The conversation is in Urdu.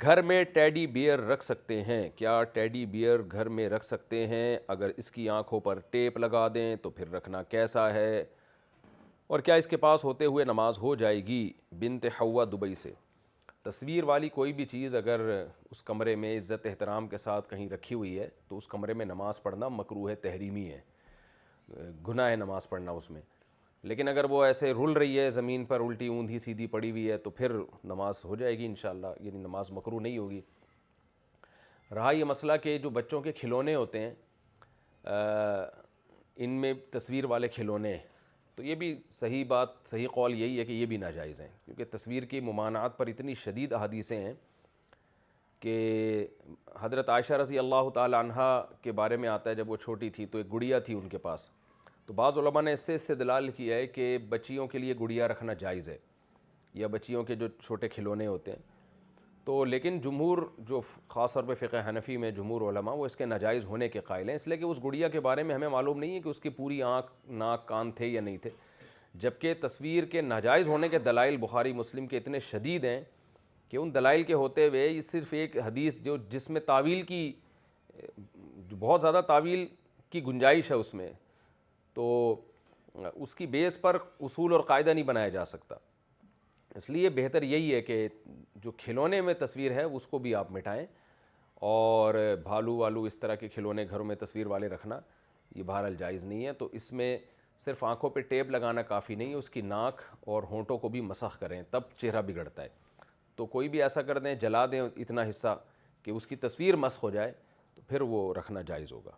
گھر میں ٹیڈی بیئر رکھ سکتے ہیں کیا؟ ٹیڈی بیئر گھر میں رکھ سکتے ہیں؟ اگر اس کی آنکھوں پر ٹیپ لگا دیں تو پھر رکھنا کیسا ہے؟ اور کیا اس کے پاس ہوتے ہوئے نماز ہو جائے گی؟ بنت حوا دبئی سے۔ تصویر والی کوئی بھی چیز اگر اس کمرے میں عزت احترام کے ساتھ کہیں رکھی ہوئی ہے تو اس کمرے میں نماز پڑھنا مکروہ تحریمی ہے، گناہ ہے نماز پڑھنا اس میں۔ لیکن اگر وہ ایسے رل رہی ہے زمین پر، الٹی اوندھی سیدھی پڑی ہوئی ہے، تو پھر نماز ہو جائے گی انشاءاللہ، یعنی نماز مکروہ نہیں ہوگی۔ رہا یہ مسئلہ کہ جو بچوں کے کھلونے ہوتے ہیں ان میں تصویر والے کھلونے، تو یہ بھی صحیح بات، صحیح قول یہی ہے کہ یہ بھی ناجائز ہیں، کیونکہ تصویر کی ممانعت پر اتنی شدید احادیثیں ہیں کہ حضرت عائشہ رضی اللہ تعالی عنہا کے بارے میں آتا ہے جب وہ چھوٹی تھی تو ایک گڑیا تھی ان کے پاس، تو بعض علماء نے اس سے استدلال کیا ہے کہ بچیوں کے لیے گڑیا رکھنا جائز ہے، یا بچیوں کے جو چھوٹے کھلونے ہوتے ہیں تو، لیکن جمہور جو خاص طور پہ فقہ حنفی میں جمہور علماء وہ اس کے ناجائز ہونے کے قائل ہیں، اس لیے کہ اس گڑیا کے بارے میں ہمیں معلوم نہیں ہے کہ اس کی پوری آنکھ ناک کان تھے یا نہیں تھے، جبکہ تصویر کے ناجائز ہونے کے دلائل بخاری مسلم کے اتنے شدید ہیں کہ ان دلائل کے ہوتے ہوئے یہ صرف ایک حدیث جس میں تعویل کی جو بہت زیادہ تعویل کی گنجائش ہے اس میں، تو اس کی بیس پر اصول اور قاعدہ نہیں بنایا جا سکتا، اس لیے بہتر یہی ہے کہ جو کھلونے میں تصویر ہے اس کو بھی آپ مٹائیں، اور بھالو والو اس طرح کے کھلونے گھروں میں تصویر والے رکھنا یہ بہرحال جائز نہیں ہے۔ تو اس میں صرف آنکھوں پہ ٹیپ لگانا کافی نہیں ہے، اس کی ناک اور ہونٹوں کو بھی مسح کریں، تب چہرہ بگڑتا ہے، تو کوئی بھی ایسا کر دیں، جلا دیں اتنا حصہ کہ اس کی تصویر مسح ہو جائے، تو پھر وہ رکھنا جائز ہوگا۔